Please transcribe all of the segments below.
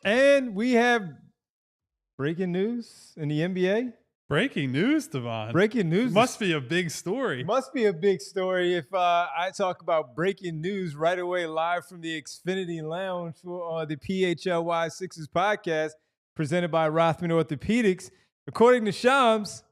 And we have breaking news in the NBA. Breaking news, Devon. Breaking news. Must be a big story. Must be a big story if I talk about breaking news right away live from the Xfinity Lounge for the PHLY Sixers podcast presented by Rothman Orthopedics. According to Shams,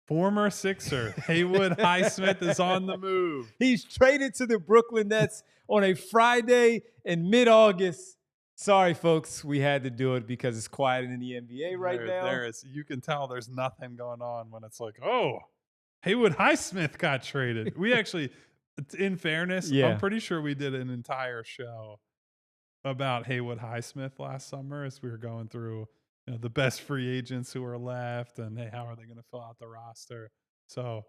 former Sixer Haywood Highsmith is on the move. He's traded to the Brooklyn Nets on a Friday in mid-August. Sorry, folks, we had to do it because it's quiet in the NBA right now. You can tell there's nothing going on when it's like, oh, Haywood Highsmith got traded. We actually, in fairness, I'm pretty sure we did an entire show about Haywood Highsmith last summer as we were going through the best free agents who are left and, hey, how are they going to fill out the roster? So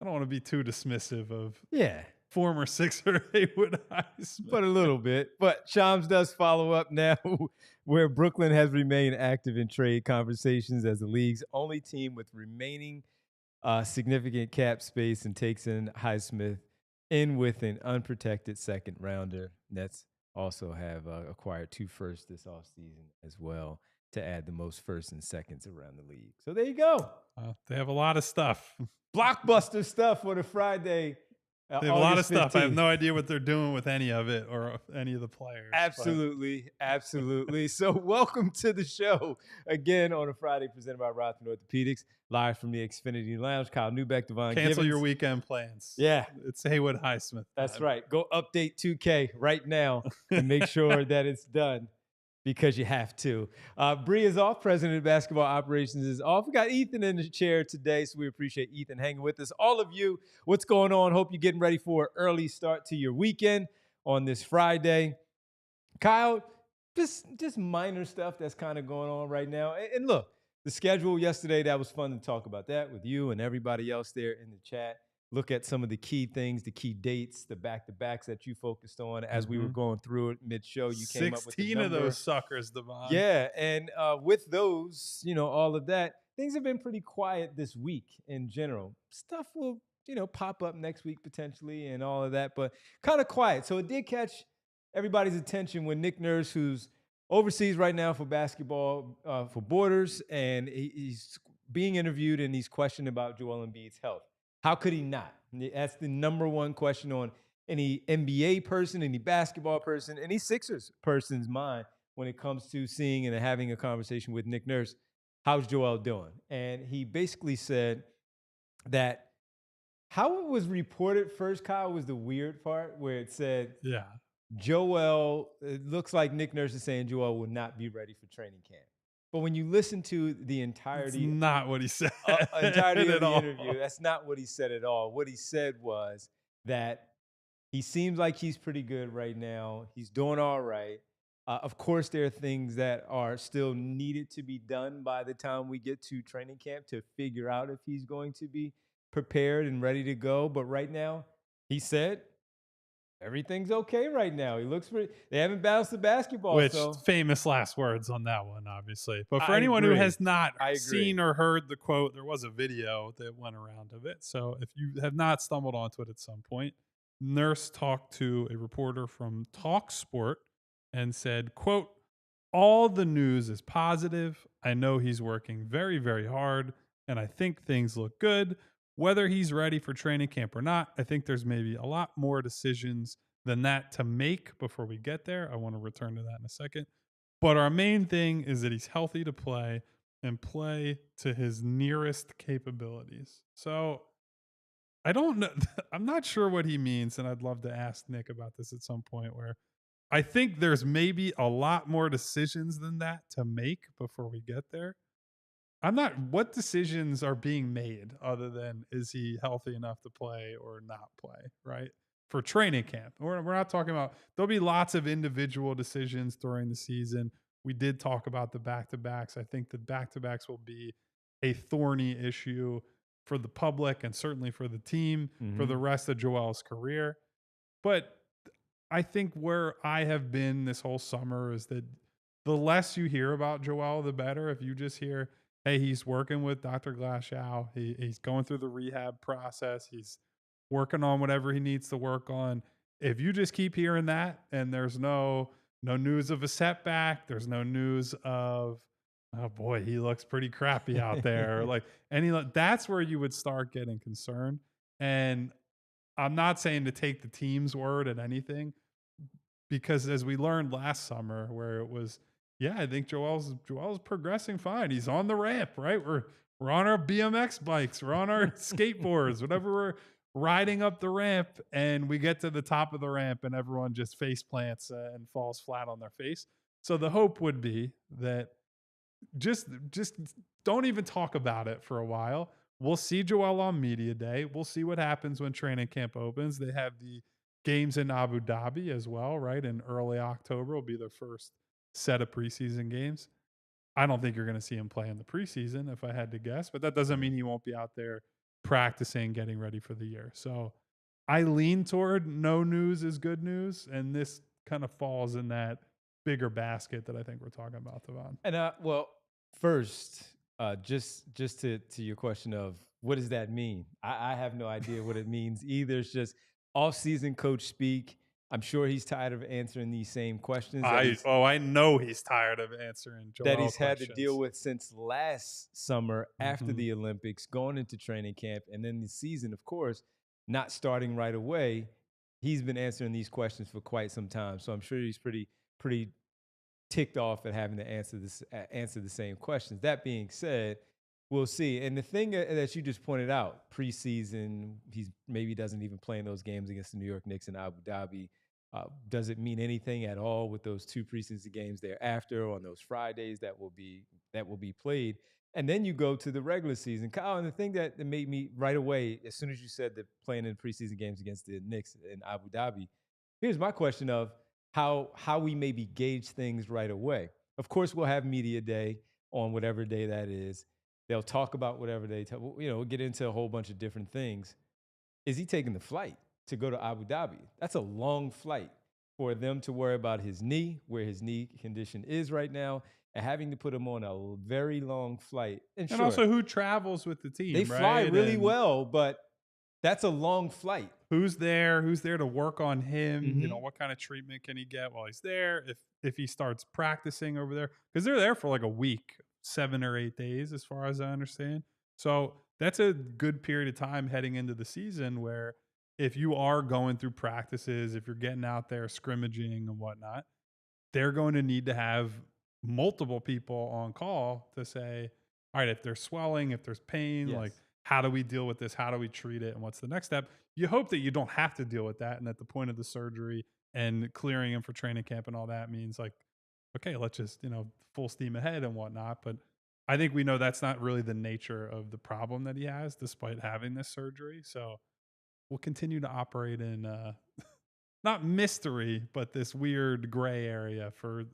I don't want to be too dismissive of former Sixer Haywood Highsmith. But a little bit. But Shams does follow up now where Brooklyn has remained active in trade conversations as the league's only team with remaining significant cap space and takes in Highsmith in with an unprotected second rounder. Nets also have acquired 2 firsts this offseason as well to add the most firsts and seconds around the league. So there you go. They have a lot of stuff. Blockbuster stuff for the Friday. They have a lot of stuff. I have no idea what they're doing with any of it or any of the players. Absolutely. So welcome to the show again on a Friday presented by Rothman Orthopedics, live from the Xfinity Lounge. Kyle Newbeck, Devon Cancel Gibbons. your weekend plans. Yeah. It's Haywood Highsmith. That's right. Go update 2K right now and make sure that it's done. Because you have to. Bree is off. President of Basketball Operations is off. We got Ethan in the chair today, so we appreciate Ethan hanging with us. All of you, what's going on? Hope you're getting ready for an early start to your weekend on this Friday. Kyle, just minor stuff that's kind of going on right now. And look, the schedule yesterday, that was fun to talk about that with you and everybody else there in the chat. Look at some of the key things, the key dates, the back-to-backs that you focused on as we were going through it mid-show. You came up with the 16 of those suckers, Devon. Yeah, and with those, all of that, things have been pretty quiet this week in general. Stuff will, pop up next week potentially and all of that, but kind of quiet. So it did catch everybody's attention when Nick Nurse, who's overseas right now for basketball for Borders, and he's being interviewed and he's questioned about Joel Embiid's health. How could he not? That's the number one question on any NBA person, any basketball person, any Sixers person's mind when it comes to seeing and having a conversation with Nick Nurse. How's Joel doing? And he basically said that how it was reported first, Kyle, was the weird part where it said, Joel, it looks like Nick Nurse is saying Joel will not be ready for training camp. But when you listen to the entirety, that's not what he said. Entirety of the interview, that's not what he said at all. What he said was that he seems like he's pretty good right now. He's doing all right. Of course, there are things that are still needed to be done by the time we get to training camp to figure out if he's going to be prepared and ready to go. But right now, he said, everything's okay right now. He looks pretty. They haven't bounced the basketball. Which famous last words on that one, obviously. But for anyone who has not seen or heard the quote, there was a video that went around of it. So if you have not stumbled onto it at some point, Nurse talked to a reporter from TalkSport and said, quote, all the news is positive. I know he's working very, very hard, and I think things look good. Whether he's ready for training camp or not, I think there's maybe a lot more decisions than that to make before we get there. I want to return to that in a second. But our main thing is that he's healthy to play and play to his nearest capabilities. So I don't know. I'm not sure what he means, and I'd love to ask Nick about this at some point, where I think there's maybe a lot more decisions than that to make before we get there. what decisions are being made other than is he healthy enough to play or not play, right? For training camp. We're not talking about, there'll be lots of individual decisions during the season. We did talk about the back-to-backs. I think the back-to-backs will be a thorny issue for the public and certainly for the team for the rest of Joel's career. But I think where I have been this whole summer is that the less you hear about Joel, the better. If you just hear, hey, he's working with Dr. Glashow, he's going through the rehab process, he's working on whatever he needs to work on. If you just keep hearing that and there's no news of a setback, there's no news of, oh boy, he looks pretty crappy out there, like that's where you would start getting concerned. And I'm not saying to take the team's word at anything, because as we learned last summer, where it was, yeah, I think Joel's progressing fine. He's on the ramp, right? We're on our BMX bikes, we're on our skateboards, whatever, we're riding up the ramp, and we get to the top of the ramp, and everyone just face plants and falls flat on their face. So the hope would be that just don't even talk about it for a while. We'll see Joel on media day. We'll see what happens when training camp opens. They have the games in Abu Dhabi as well, right? In early October will be their first set of preseason games. I don't think you're going to see him play in the preseason, if I had to guess, but that doesn't mean he won't be out there practicing, getting ready for the year. So I lean toward no news is good news, and this kind of falls in that bigger basket that I think we're talking about, Tavon. And well, first, just to your question of what does that mean? I have no idea what it means either. It's just off-season coach speak. I'm sure he's tired of answering these same questions. I know he's tired of answering Joel that he's questions. Had to deal with since last summer after the Olympics, going into training camp, and then the season, of course, not starting right away. He's been answering these questions for quite some time, so I'm sure he's pretty ticked off at having to answer the same questions. That being said, we'll see. And the thing that you just pointed out, preseason, he maybe doesn't even play in those games against the New York Knicks in Abu Dhabi. Does it mean anything at all with those two preseason games thereafter on those Fridays that will be played? And then you go to the regular season, Kyle. And the thing that made me right away, as soon as you said that playing in preseason games against the Knicks in Abu Dhabi, here's my question of how we maybe gauge things right away. Of course, we'll have media day on whatever day that is. They'll talk about whatever they we'll get into a whole bunch of different things. Is he taking the flight to go to Abu Dhabi? That's a long flight for them to worry about his knee, where his knee condition is right now, and having to put him on a very long flight. And sure, also who travels with the team, they fly really well, but that's a long flight. Who's there to work on him? You know, what kind of treatment can he get while he's there? If he starts practicing over there, because they're there for like a week, 7 or 8 days, as far as I understand. So that's a good period of time heading into the season where if you are going through practices, if you're getting out there scrimmaging and whatnot, they're going to need to have multiple people on call to say, all right, if there's swelling, if there's pain, like, how do we deal with this? How do we treat it? And what's the next step? You hope that you don't have to deal with that. And at the point of the surgery and clearing him for training camp and all that means like, okay, let's just, full steam ahead and whatnot. But I think we know that's not really the nature of the problem that he has, despite having this surgery. So we'll continue to operate in not mystery, but this weird gray area for,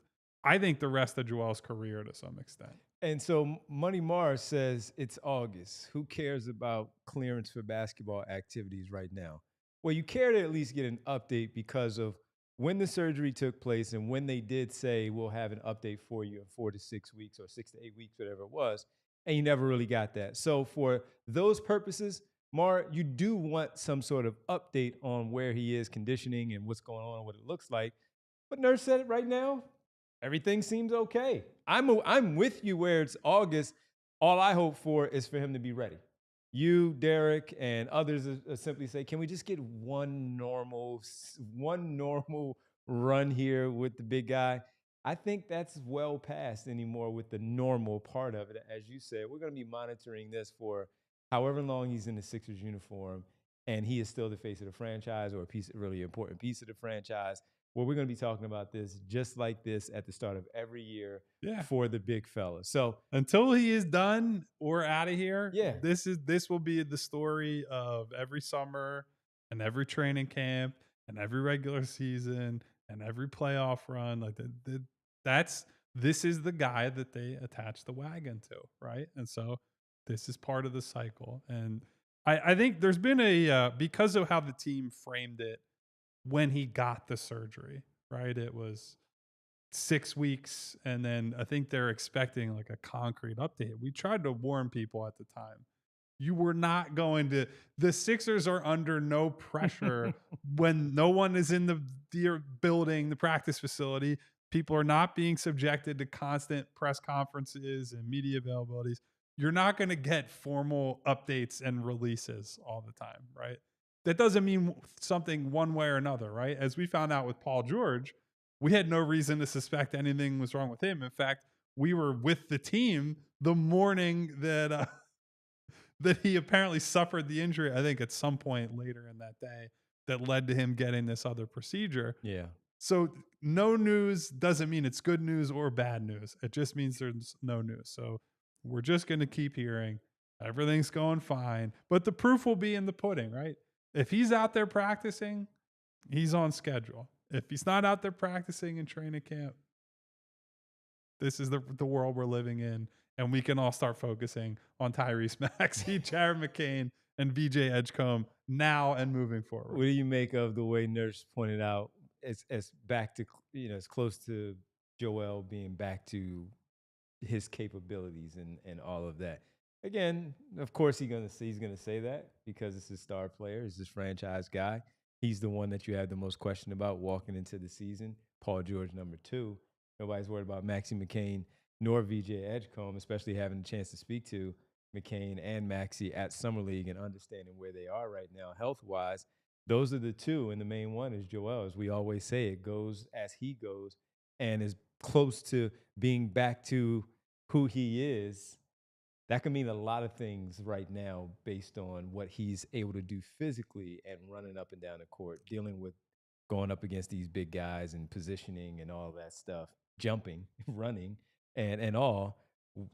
I think, the rest of Joel's career to some extent. And so Money Mars says it's August. Who cares about clearance for basketball activities right now? Well, you care to at least get an update because of when the surgery took place and when they did say we'll have an update for you in 4 to 6 weeks or 6 to 8 weeks, whatever it was, and you never really got that. So for those purposes, Mar, you do want some sort of update on where he is conditioning and what's going on and what it looks like. But Nurse said it right now. Everything seems okay. I'm with you where it's August. All I hope for is for him to be ready. You, Derek, and others simply say, can we just get one normal run here with the big guy? I think that's well past anymore with the normal part of it. As you said, we're going to be monitoring this for however long he's in the Sixers uniform, and he is still the face of the franchise or a really important piece of the franchise. where we're going to be talking about this just like this at the start of every year Yeah. for the big fella. So until he is done or out of here, yeah, this will be the story of every summer and every training camp and every regular season and every playoff run. Like this is the guy that they attach the wagon to, right? And so this is part of the cycle. And I think there's been because of how the team framed it when he got the surgery, right? It was 6 weeks, and then I think they're expecting like a concrete update. We tried to warn people at the time. You were not going to. The Sixers are under no pressure when no one is in the building, the practice facility. People are not being subjected to constant press conferences and media availabilities. You're not going to get formal updates and releases all the time, right? That doesn't mean something one way or another, right? As we found out with Paul George, we had no reason to suspect anything was wrong with him. In fact, we were with the team the morning that that he apparently suffered the injury. I think at some point later in that day that led to him getting this other procedure. yeah. So no news doesn't mean it's good news or bad news. It just means there's no news. So we're just going to keep hearing everything's going fine, but the proof will be in the pudding, right? If he's out there practicing, he's on schedule. If he's not out there practicing in training camp, this is the world we're living in, and we can all start focusing on Tyrese Maxey, Jared McCain, and VJ Edgecombe now and moving forward. What do you make of the way Nurse pointed out as back to, as close to Joel being back to his capabilities and all of that? Again, of course he's gonna say that because it's his star player, he's his franchise guy. He's the one that you have the most question about walking into the season. Paul George, number 2. Nobody's worried about Maxey McCain nor VJ Edgecombe, especially having a chance to speak to McCain and Maxey at Summer League and understanding where they are right now health-wise. Those are the two, and the main one is Joel. As we always say, it goes as he goes and is close to being back to who he is. That can mean a lot of things right now based on what he's able to do physically and running up and down the court, dealing with going up against these big guys and positioning and all that stuff, jumping, running, and all.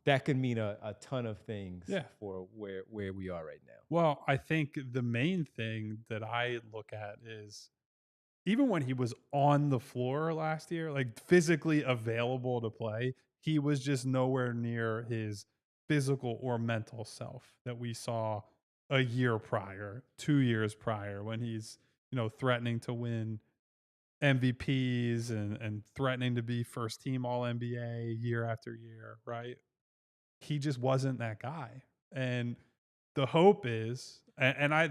That could mean a ton of things for where we are right now. Well, I think the main thing that I look at is even when he was on the floor last year, like physically available to play, he was just nowhere near his physical or mental self that we saw a year prior, 2 years prior, when he's, threatening to win MVPs and threatening to be first team All NBA year after year, right? He just wasn't that guy. And the hope is, and I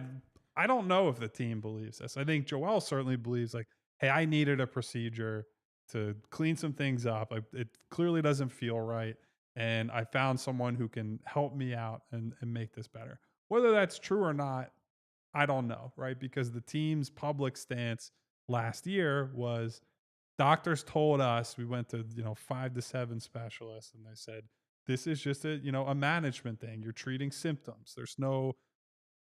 don't know if the team believes this. I think Joel certainly believes like, hey, I needed a procedure to clean some things up. It clearly doesn't feel right. And I found someone who can help me out and make this better. Whether that's true or not, I don't know, right? Because the team's public stance last year was doctors told us, we went to, 5 to 7 specialists, and they said, this is just a management thing. You're treating symptoms. There's no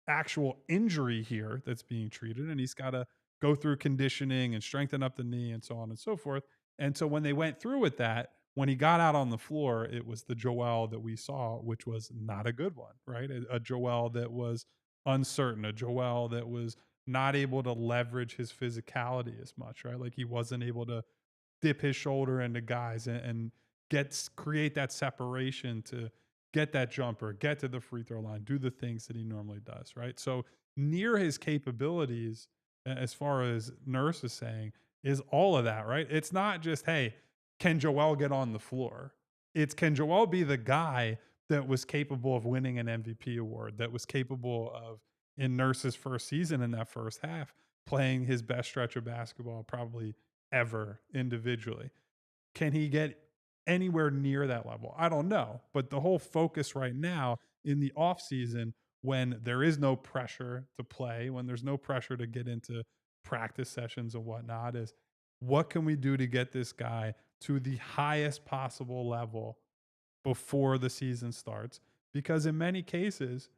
actual injury here that's being treated, and he's got to go through conditioning and strengthen up the knee and so on and so forth. And so when they went through with that, when he got out on the floor, it was the Joel that we saw, which was not a good one, right? A Joel that was uncertain, a Joel that was not able to leverage his physicality as much, right? Like he wasn't able to dip his shoulder into guys and create that separation to get that jumper, get to the free throw line, do the things that he normally does, right? So near his capabilities, as far as Nurse is saying, is all of that, right? It's not just, hey, can Joel get on the floor? It's, can Joel be the guy that was capable of winning an MVP award, that was capable of, in Nurse's first season in that first half, playing his best stretch of basketball probably ever individually? Can he get anywhere near that level? I don't know. But the whole focus right now in the off season, when there is no pressure to play, when there's no pressure to get into practice sessions and whatnot, is what can we do to get this guy to the highest possible level before the season starts? Because in many cases,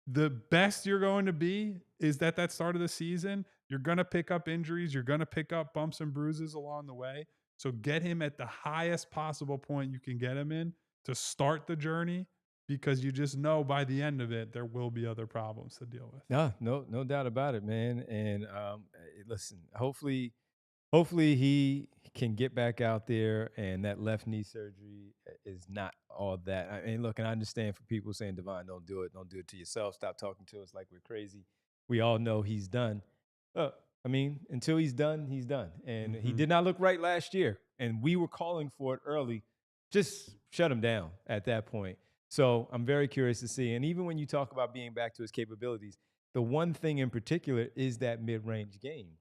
the best you're going to be is that start of the season, You're going to pick up injuries. You're going to pick up bumps and bruises along the way. So get him at the highest possible point you can get him in to start the journey, because you just know by the end of it, there will be other problems to deal with. No doubt about it, man. And listen, hopefully he can get back out there, and that left knee surgery is not all that. I mean, look, and I understand for people saying, Devon, don't do it to yourself. Stop talking to us like we're crazy. We all know he's done. I mean, until he's done, he's done. And he did not look right last year. And we were calling for it early. Just shut him down at that point. So I'm very curious to see. And even when you talk about being back to his capabilities, the one thing in particular is that mid-range game.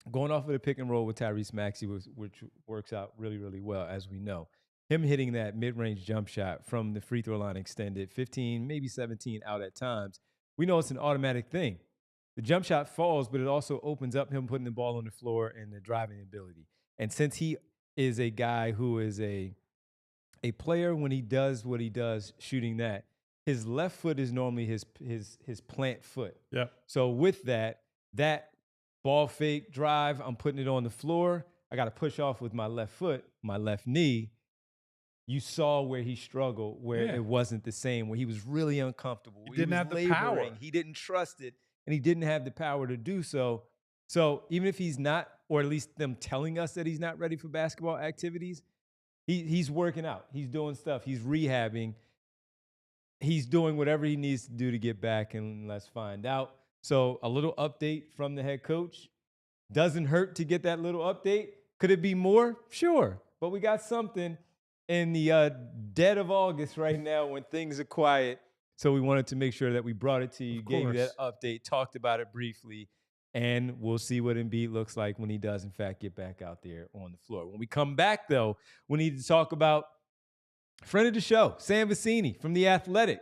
Going off of the pick and roll with Tyrese Maxey, which works out really, really well, as we know. Him hitting that mid-range jump shot from the free throw line extended, 15, maybe 17 out at times, we know it's an automatic thing. The jump shot falls, but it also opens up him putting the ball on the floor and the driving ability. And since he is a guy who is a player when he does what he does shooting that, his left foot is normally his plant foot. Yeah. So with that ball fake drive, I'm putting it on the floor. I got to push off with my left foot, my left knee. You saw where he struggled, where it wasn't the same, where he was really uncomfortable. He didn't have the power. He didn't trust it, and he didn't have the power to do so. So even if he's not, or at least them telling us that he's not ready for basketball activities, he's working out. He's doing stuff. He's rehabbing. He's doing whatever he needs to do to get back, and let's find out. So a little update from the head coach. Doesn't hurt to get that little update. Could it be more? Sure. But we got something in the dead of August right now when things are quiet. So we wanted to make sure that we brought it to you, gave you that update, talked about it briefly, and we'll see what Embiid looks like when he does, in fact, get back out there on the floor. When we come back, though, we need to talk about friend of the show, Sam Vecenie from The Athletic.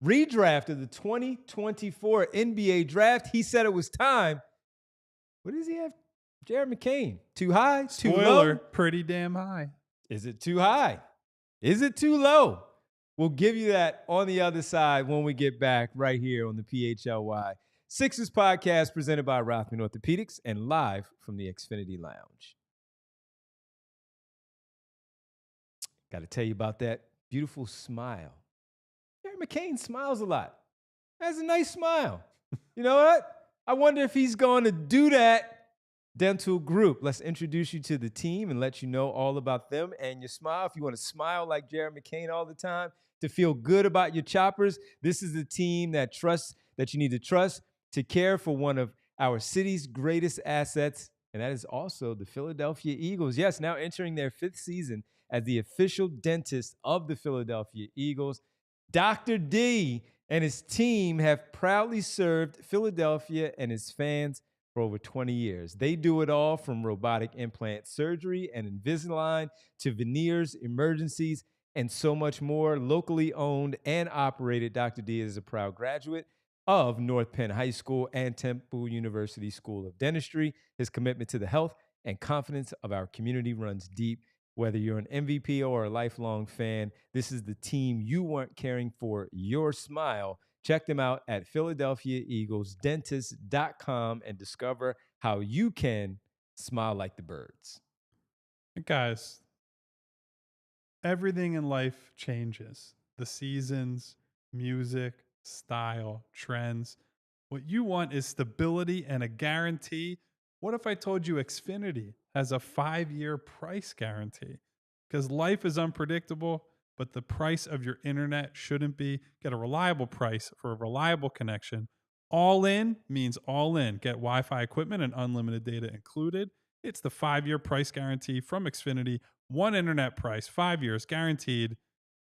Redraft of the 2024 NBA draft. He said it was time. What does he have? Jared McCain. Too high? Too low? Spoiler, pretty damn high. Is it too high? Is it too low? We'll give you that on the other side when we get back right here on the PHLY Sixers podcast presented by Rothman Orthopedics and live from the Xfinity Lounge. Got to tell you about that beautiful smile. Jared McCain smiles a lot. Has a nice smile. You know what? I wonder if he's going to do that. Dental Group. Let's introduce you to the team and let you know all about them and your smile. If you want to smile like Jared McCain all the time, to feel good about your choppers, this is the team that you need to trust to care for one of our city's greatest assets, and that is also the Philadelphia Eagles. Yes, now entering their 5th season as the official dentist of the Philadelphia Eagles. Dr. D and his team have proudly served Philadelphia and his fans for over 20 years. They do it all from robotic implant surgery and Invisalign to veneers, emergencies, and so much more. Locally owned and operated, Dr. D is a proud graduate of North Penn High School and Temple University School of Dentistry. His commitment to the health and confidence of our community runs deep. Whether you're an MVP or a lifelong fan, this is the team you weren't caring for your smile. Check them out at PhiladelphiaEaglesDentist.com and discover how you can smile like the birds. Guys, everything in life changes. The seasons, music, style, trends. What you want is stability and a guarantee. What if I told you Xfinity has a 5-year price guarantee? Because life is unpredictable, but the price of your internet shouldn't be. Get a reliable price for a reliable connection. All in means all in. Get Wi-Fi equipment and unlimited data included. It's the 5-year price guarantee from Xfinity. One internet price, 5 years guaranteed.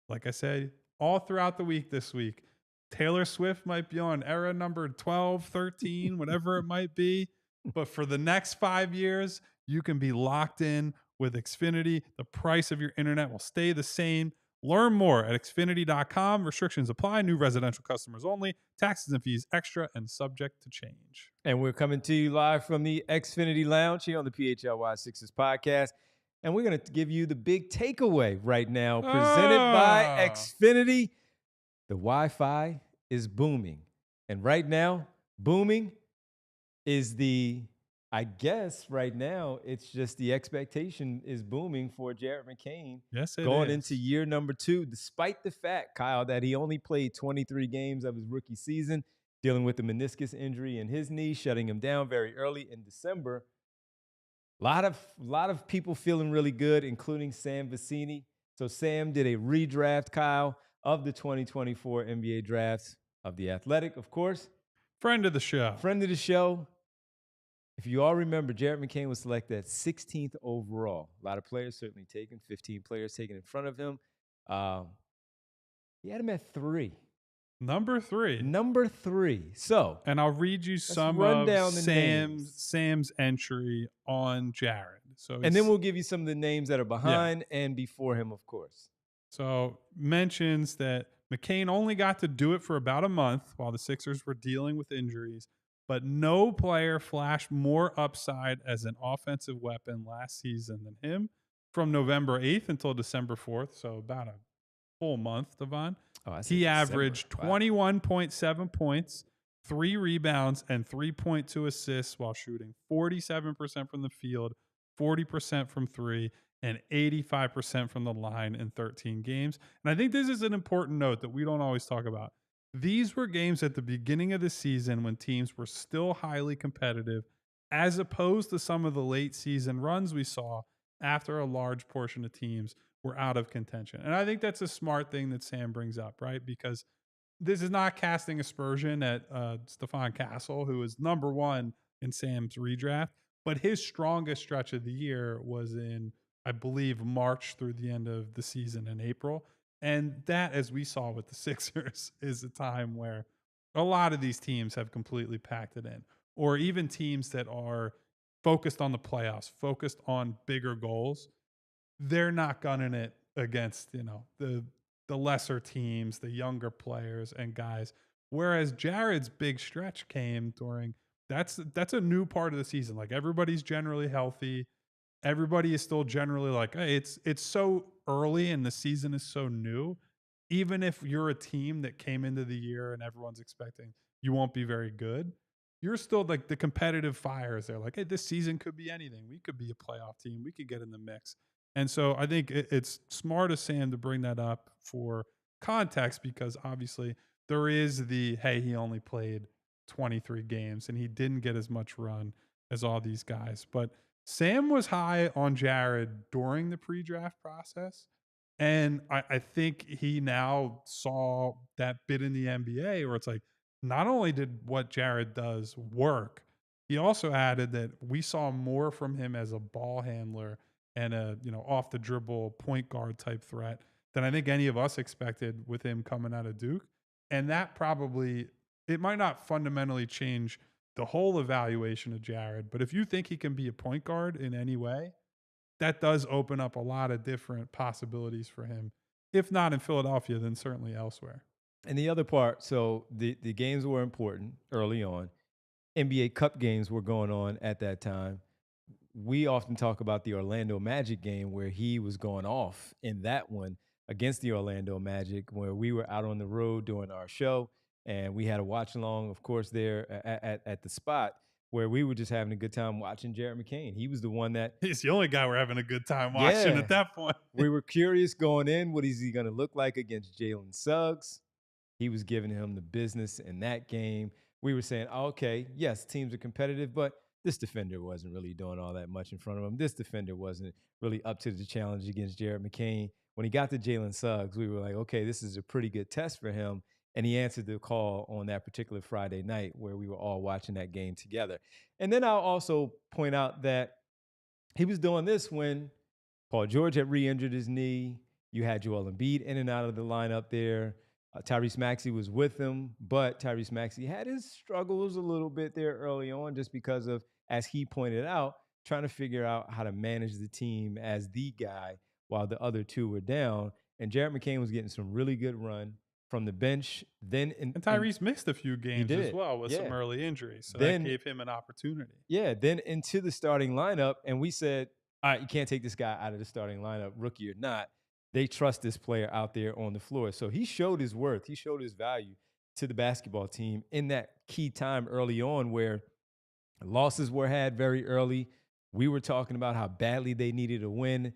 Like I said, all throughout the week this week. Taylor Swift might be on era number 12, 13, whatever it might be. But for the next 5 years, you can be locked in with Xfinity. The price of your internet will stay the same. Learn more at Xfinity.com. Restrictions apply. New residential customers only. Taxes and fees extra and subject to change. And we're coming to you live from the Xfinity Lounge here on the PHLY Sixers podcast. And we're going to give you the big takeaway right now, presented by Xfinity. The Wi-Fi is booming. And right now, booming is the I guess right now it's just the expectation is booming for Jared McCain. Yes, it going is. into year number 2, despite the fact, Kyle, that he only played 23 games of his rookie season, dealing with the meniscus injury in his knee, shutting him down very early in December. A lot of people feeling really good, including Sam Vecini. So Sam did a redraft, Kyle, of the 2024 NBA drafts of The Athletic, of course. Friend of the show. Friend of the show. If you all remember, Jared McCain was selected at 16th overall. A lot of players certainly taken, 15 players taken in front of him. He had him at 3. Number 3. So, and I'll read you some of Sam's entry on Jared. And then we'll give you some of the names that are behind and before him, of course. So mentions that McCain only got to do it for about a month while the Sixers were dealing with injuries, but no player flashed more upside as an offensive weapon last season than him. From November 8th until December 4th, so about a full month, Devon. He averaged 21.7 points, 3 rebounds, and 3.2 assists while shooting 47% from the field, 40% from 3, and 85% from the line in 13 games. And I think this is an important note that we don't always talk about. These were games at the beginning of the season when teams were still highly competitive, as opposed to some of the late season runs we saw after a large portion of teams were out of contention. And I think that's a smart thing that Sam brings up, right? Because this is not casting aspersion at Stephon Castle, who is number 1 in Sam's redraft, but his strongest stretch of the year was in, I believe, March through the end of the season in April. And that, as we saw with the Sixers, is a time where a lot of these teams have completely packed it in, or even teams that are focused on the playoffs, focused on bigger goals. They're not gunning it against, the lesser teams, the younger players and guys. Whereas Jared's big stretch came during that's a new part of the season. Like, everybody's generally healthy. Everybody is still generally like, hey, it's so early and the season is so new. Even if you're a team that came into the year and everyone's expecting you won't be very good, you're still like the competitive fires. They're like, hey, this season could be anything. We could be a playoff team. We could get in the mix. And so I think it's smart of Sam to bring that up for context, because obviously there is hey, he only played 23 games and he didn't get as much run as all these guys. But Sam was high on Jared during the pre-draft process. And I think he now saw that bit in the NBA where it's like, not only did what Jared does work, he also added that we saw more from him as a ball handler and a off the dribble point guard type threat than I think any of us expected with him coming out of Duke. And that probably, it might not fundamentally change the whole evaluation of Jared, but if you think he can be a point guard in any way, that does open up a lot of different possibilities for him. If not in Philadelphia, then certainly elsewhere. And the other part, so the games were important early on. NBA Cup games were going on at that time. We often talk about the Orlando Magic game where he was going off in that one against the Orlando Magic, where we were out on the road doing our show, and we had a watch along, of course, there at the spot where we were just having a good time watching Jared McCain. He was the one that... He's the only guy we're having a good time watching at that point. We were curious going in, what is he going to look like against Jalen Suggs? He was giving him the business in that game. We were saying, okay, yes, teams are competitive, but this defender wasn't really doing all that much in front of him. This defender wasn't really up to the challenge against Jared McCain. When he got to Jalen Suggs, we were like, okay, this is a pretty good test for him. And he answered the call on that particular Friday night where we were all watching that game together. And then I'll also point out that he was doing this when Paul George had re-injured his knee. You had Joel Embiid in and out of the lineup there. Tyrese Maxey was with him, but Tyrese Maxey had his struggles a little bit there early on just because of, as he pointed out, trying to figure out how to manage the team as the guy while the other two were down. And Jared McCain was getting some really good run from the bench. And Tyrese missed a few games as well with some early injuries. So that gave him an opportunity. Yeah, then into the starting lineup. And we said, all right, you can't take this guy out of the starting lineup, rookie or not. They trust this player out there on the floor. So he showed his worth. He showed his value to the basketball team in that key time early on where Losses were had very early. We were talking about how badly they needed a win.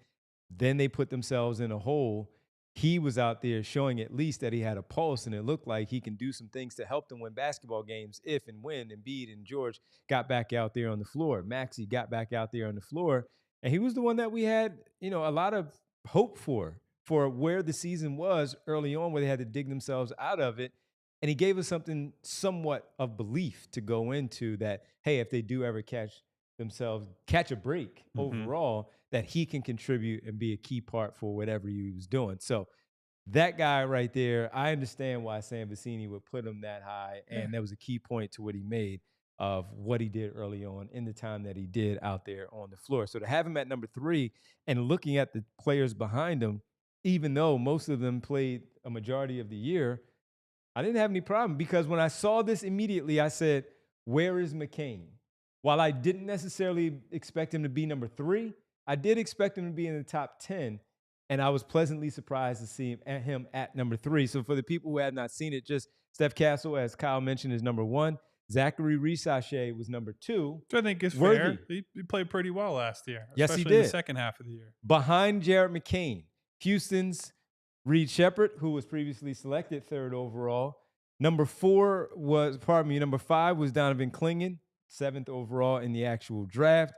Then they put themselves in a hole. He was out there showing at least that he had a pulse, and it looked like he can do some things to help them win basketball games if and when Embiid and George got back out there on the floor. Maxey got back out there on the floor, and he was the one that we had, a lot of hope for where the season was early on, where they had to dig themselves out of it. And he gave us something somewhat of belief to go into that, hey, if they do ever catch a break overall, that he can contribute and be a key part for whatever he was doing. So that guy right there, I understand why Sam Vecini would put him that high. And that was a key point to what he made of what he did early on in the time that he did out there on the floor. So to have him at number 3 and looking at the players behind him, even though most of them played a majority of the year, I didn't have any problem, because when I saw this immediately, I said, where is McCain? While I didn't necessarily expect him to be number 3, I did expect him to be in the top 10, and I was pleasantly surprised to see him at number 3. So for the people who had not seen it, just Steph Castle, as Kyle mentioned, is number 1. Zachary Risachet was number 2. Which I think is fair. He played pretty well last year, yes, he did. In the second half of the year. Behind Jared McCain, Houston's Reed Sheppard, who was previously selected 3rd overall. Number 5 was Donovan Clingan, 7th overall in the actual draft.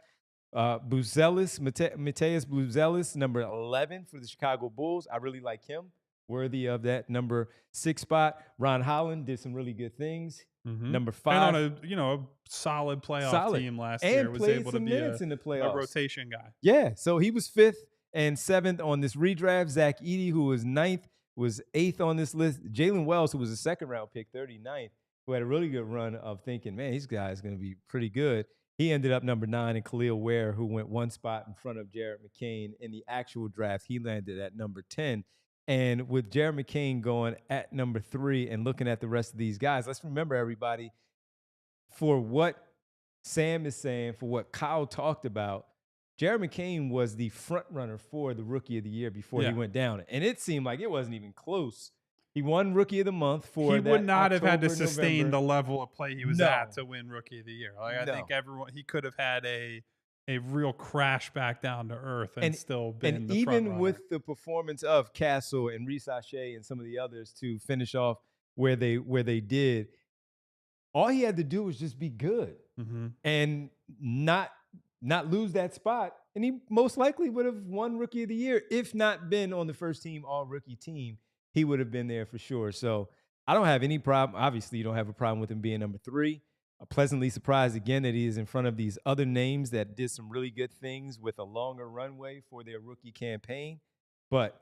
Mateus Buzelis, number 11 for the Chicago Bulls. I really like him, worthy of that number 6 spot. Ron Holland did some really good things. Number 5, and on a solid playoff team last year, was able to be in the playoffs. A rotation guy. Yeah, so he was 5th and 7th on this redraft. Zach Edey, who was 9th, was 8th on this list. Jalen Wells, who was a second-round pick, 39th, who had a really good run of thinking, man, this guy is going to be pretty good. He ended up number 9, and Khalil Ware, who went 1 spot in front of Jared McCain in the actual draft, he landed at number 10. And with Jared McCain going at number 3 and looking at the rest of these guys, let's remember, everybody, for what Sam is saying, for what Kyle talked about, Jared McCain was the front runner for the Rookie of the Year before he went down. And it seemed like it wasn't even close. He won Rookie of the Month for He would not October, have had to sustain November. the level of play he was at to win Rookie of the Year. Like, I think he could have had a real crash back down to earth and still been the front runner. With the performance of Castle and Risachet and some of the others to finish off where they did, all he had to do was just be good and not lose that spot, and he most likely would have won Rookie of the Year. If not been on the first team all-rookie team, he would have been there for sure. So I don't have any problem. Obviously, you don't have a problem with him being number 3. I'm pleasantly surprised again that he is in front of these other names that did some really good things with a longer runway for their rookie campaign. But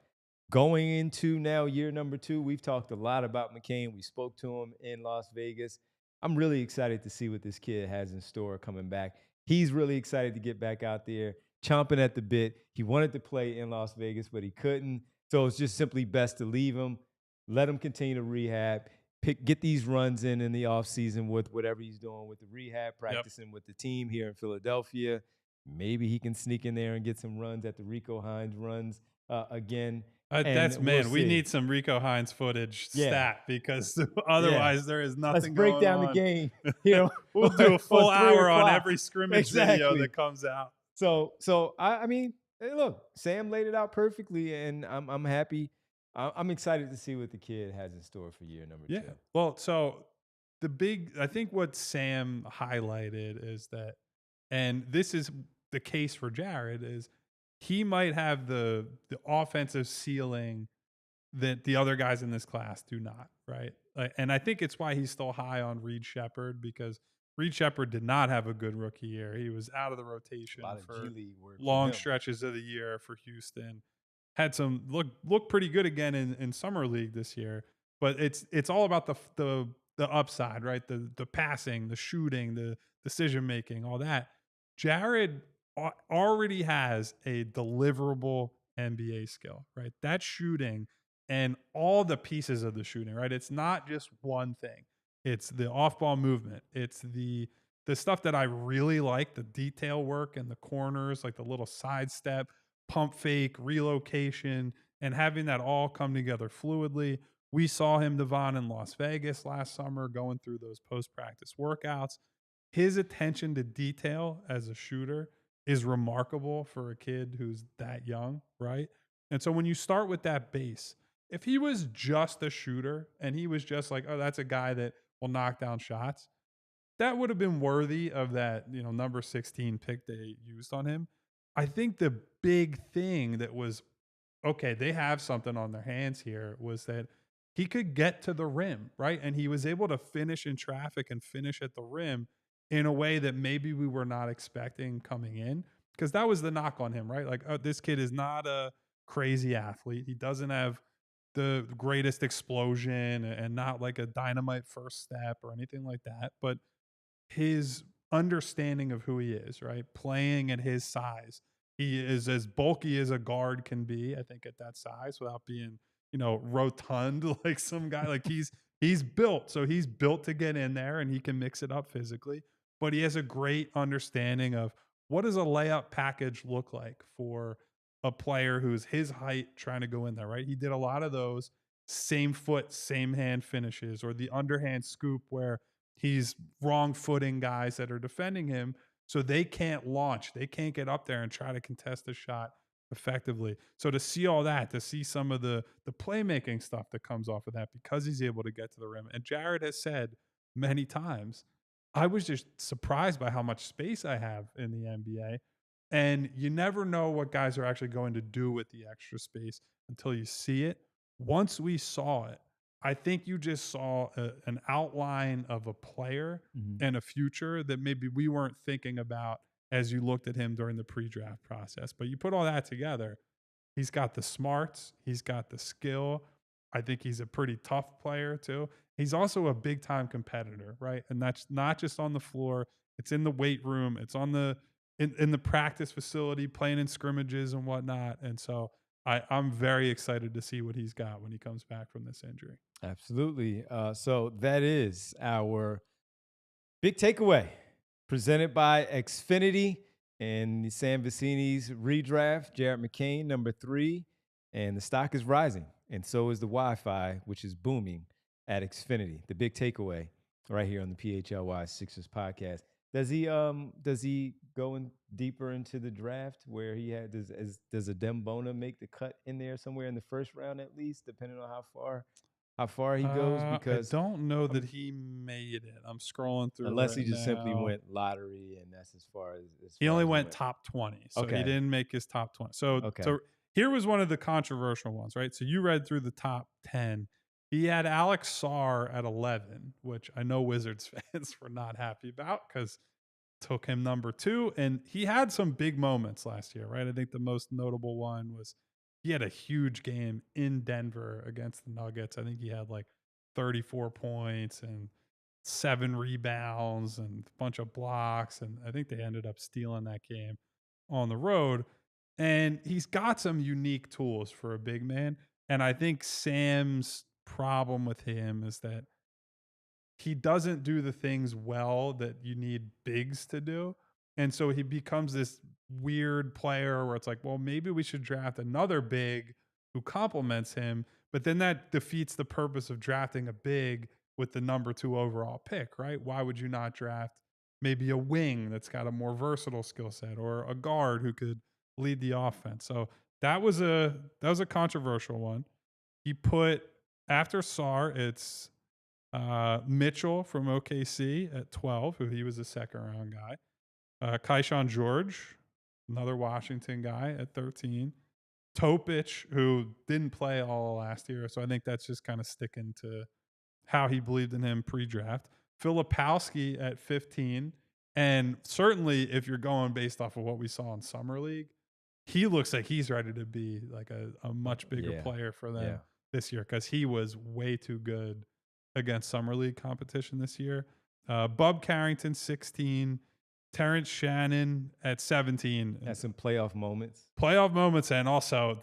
going into now year number 2, we've talked a lot about McCain. We spoke to him in Las Vegas. I'm really excited to see what this kid has in store coming back. He's really excited to get back out there, chomping at the bit. He wanted to play in Las Vegas, but he couldn't. So it's just simply best to leave him, let him continue to rehab, get these runs in the offseason with whatever he's doing with the rehab, practicing with the team here in Philadelphia. Maybe he can sneak in there and get some runs at the Rico Hines runs again. We need some Rico Hines footage stat, because otherwise there is nothing going on. Let's break down the game. Here, we'll do a full hour on every scrimmage video that comes out. So I mean, hey, look, Sam laid it out perfectly, and I'm happy. I'm excited to see what the kid has in store for year number 2. Well, so I think what Sam highlighted is that, and this is the case for Jared, is he might have the offensive ceiling that the other guys in this class do not, right? And I think it's why he's still high on Reed Sheppard, because Reed Sheppard did not have a good rookie year. He was out of the rotation for long stretches of the year for Houston. Had some look pretty good again in summer league this year, but it's all about the upside, right? The passing, the shooting, the decision making, all that. Jared already has a deliverable NBA skill, right? That shooting and all the pieces of the shooting, right? It's not just one thing. It's the off-ball movement. It's the stuff that I really like, the detail work in the corners, like the little sidestep, pump fake, relocation, and having that all come together fluidly. We saw him, Devon, in Las Vegas last summer going through those post-practice workouts. his attention to detail as a shooter is remarkable for a kid who's that young, right? And so when you start with that base, if he was just a shooter and he was just like, oh, that's a guy that will knock down shots, that would have been worthy of that, number 16 pick they used on him. I think the big thing that was, okay, they have something on their hands here, was that he could get to the rim, right? And he was able to finish in traffic and finish at the rim in a way that maybe we were not expecting coming in. Because that was the knock on him, right? Like, oh, this kid is not a crazy athlete. He doesn't have the greatest explosion and not like a dynamite first step or anything like that. But his understanding of who he is, right? Playing at his size. He is as bulky as a guard can be, I think, at that size without being, rotund like some guy. Like he's built. So he's built to get in there and he can mix it up physically. But he has a great understanding of what does a layup package look like for a player who's his height trying to go in there, right? He did a lot of those same foot, same hand finishes, or the underhand scoop where he's wrong footing guys that are defending him so they can't launch. They can't get up there and try to contest a shot effectively. So to see all that, to see some of the playmaking stuff that comes off of that because he's able to get to the rim. And Jared has said many times, I was just surprised by how much space I have in the NBA. And you never know what guys are actually going to do with the extra space until you see it. Once we saw it, I think you just saw an outline of a player and a future that maybe we weren't thinking about as you looked at him during the pre-draft process. But you put all that together, he's got the smarts, he's got the skill. I think he's a pretty tough player too. He's also a big-time competitor, right? And that's not just on the floor. It's in the weight room. It's on the in the practice facility, playing in scrimmages and whatnot. And so I'm very excited to see what he's got when he comes back from this injury. Absolutely. So that is our big takeaway presented by Xfinity and Sam Vecini's redraft, Jared McCain, number 3. And the stock is rising. And so is the Wi-Fi, which is booming at Xfinity. The big takeaway right here on the PHLY Sixers podcast. Does he go in deeper into the draft where he had does a Dembona make the cut in there somewhere in the first round at least, depending on how far he goes? Because I don't know that he made it. I'm scrolling through unless right he just now. simply went lottery, and that's as far as he only as went top 20, so Okay. he didn't make his top 20. So Okay. so here was one of the controversial ones, right? So you read through the top 10. He had Alex Sarr at 11, which I know Wizards fans were not happy about because took him number 2. And he had some big moments last year, right? I think the most notable one was he had a huge game in Denver against the Nuggets. I think he had like 34 points and 7 rebounds and a bunch of blocks. And I think they ended up stealing that game on the road. And he's got some unique tools for a big man. And I think Sam's problem with him is that he doesn't do the things well that you need bigs to do. And so he becomes this weird player where it's like, well, maybe we should draft another big who complements him. But then that defeats the purpose of drafting a big with the number 2 overall pick, right? Why would you not draft maybe a wing that's got a more versatile skill set or a guard who could lead the offense? So that was a controversial one. He put after Sarr, it's Mitchell from OKC at 12, who he was a second round guy. Kaishan George, another Washington guy at 13. Topic, who didn't play all last year. So I think that's just kind of sticking to how he believed in him pre-draft. Filipowski at 15. And certainly if you're going based off of what we saw in Summer League, he looks like he's ready to be like a much bigger player for them this year because he was way too good against Summer League competition this year. Bub Carrington, 16. Terrence Shannon at 17. Had some playoff moments. And also,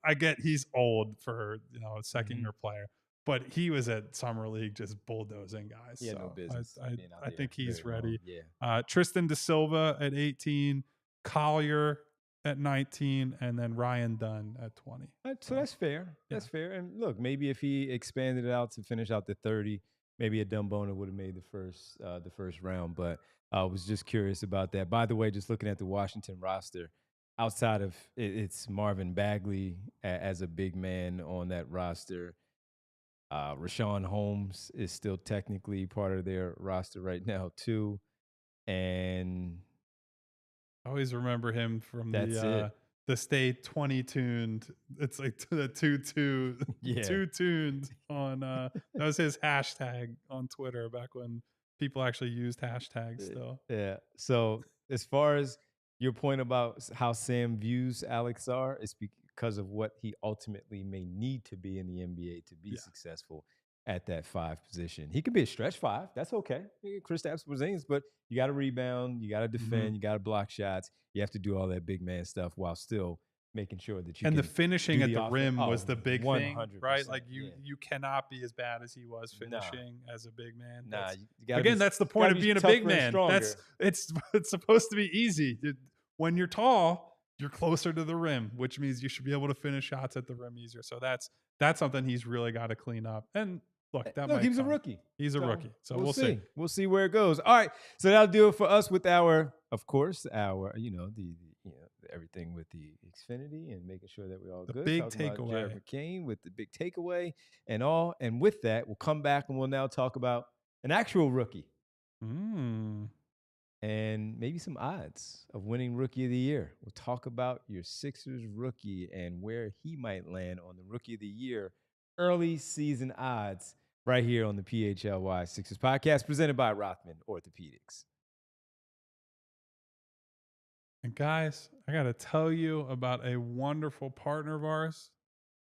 I get he's old for a second-year player, but he was at Summer League just bulldozing guys. He had no business. I think he's ready. Yeah. Tristan Da Silva at 18. Collier at 19, and then Ryan Dunn at 20. So that's fair. That's fair. And look, maybe if he expanded it out to finish out the 30, maybe a dumb boner would have made the first round. But I was just curious about that. By the way, just looking at the Washington roster, outside of it's Marvin Bagley as a big man on that roster. Rashawn Holmes is still technically part of their roster right now too, and I always remember him from that's it. the Stay 20 tuned. It's like the Yeah. two tuned on that was his hashtag on Twitter back when people actually used hashtags still. Yeah. So as far as your point about how Sam views Alex Sarr, it's because of what he ultimately may need to be in the NBA to be successful at that 5 position. He could be a stretch 5. That's okay. Kristaps Porzingis, but you got to rebound, you got to defend, you got to block shots. You have to do all that big man stuff while still making sure that you and can the finishing at the rim was the big 100%, thing, right? Like you cannot be as bad as he was finishing as a big man. That's the point of being a big man. It's supposed to be easy. When you're tall, you're closer to the rim, which means you should be able to finish shots at the rim easier. So that's something he's really got to clean up. And look, he was a rookie. He's a rookie. So we'll see. We'll see where it goes. All right. So that'll do it for us with our everything with the Xfinity and making sure that we're all good. Big takeaway. Jared McCain with the big takeaway and all. And with that, we'll come back and we'll now talk about an actual rookie. And maybe some odds of winning Rookie of the Year. We'll talk about your Sixers rookie and where he might land on the Rookie of the Year early season odds right here on the PHLY Sixers podcast presented by Rothman Orthopedics. And guys, I got to tell you about a wonderful partner of ours.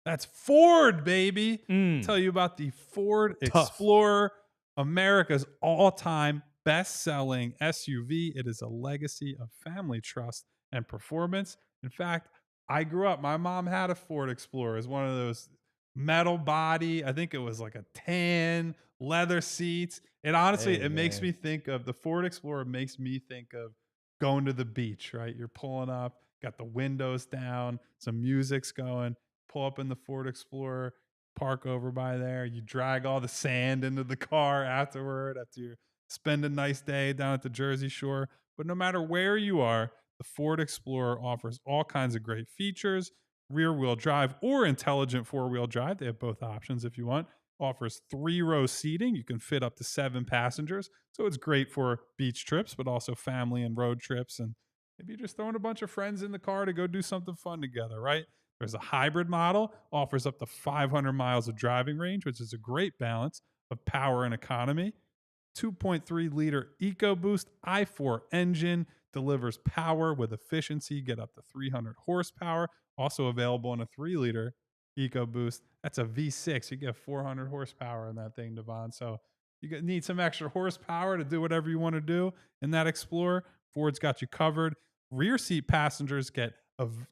That's Ford, baby. Tell you about the Ford Explorer, America's all-time best-selling SUV. It is a legacy of family trust and performance. In fact, I grew up, my mom had a Ford Explorer. It's one of those metal body. I think it was like a tan, leather seats. It honestly, makes me think of, the Ford Explorer makes me think of going to the beach, right? You're pulling up, got the windows down, some music's going, pull up in the Ford Explorer, park over by there. You drag all the sand into the car afterward after you spend a nice day down at the Jersey Shore. But no matter where you are, the Ford Explorer offers all kinds of great features, rear-wheel drive or intelligent four-wheel drive. They have both options if you want. Offers 3-row seating. You can fit up to 7 passengers. So it's great for beach trips, but also family and road trips. And maybe you're just throwing a bunch of friends in the car to go do something fun together, right? There's a hybrid model, offers up to 500 miles of driving range, which is a great balance of power and economy. 2.3-liter EcoBoost i4 engine delivers power with efficiency, get up to 300 horsepower. Also available in a 3-liter EcoBoost. That's a V6. You get 400 horsepower in that thing, Devon. So you need some extra horsepower to do whatever you want to do in that Explorer. Ford's got you covered. Rear seat passengers get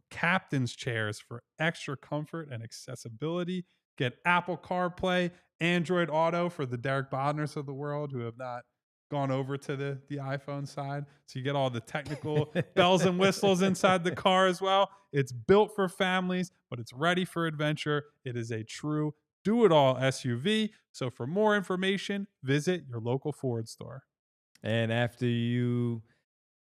captain's chairs for extra comfort and accessibility. Get Apple CarPlay, Android Auto for the Derek Bodners of the world who have not gone over to the iPhone side. So you get all the technical bells and whistles inside the car as well. It's built for families, but it's ready for adventure. It is a true do-it-all SUV. So for more information, visit your local Ford store. And after you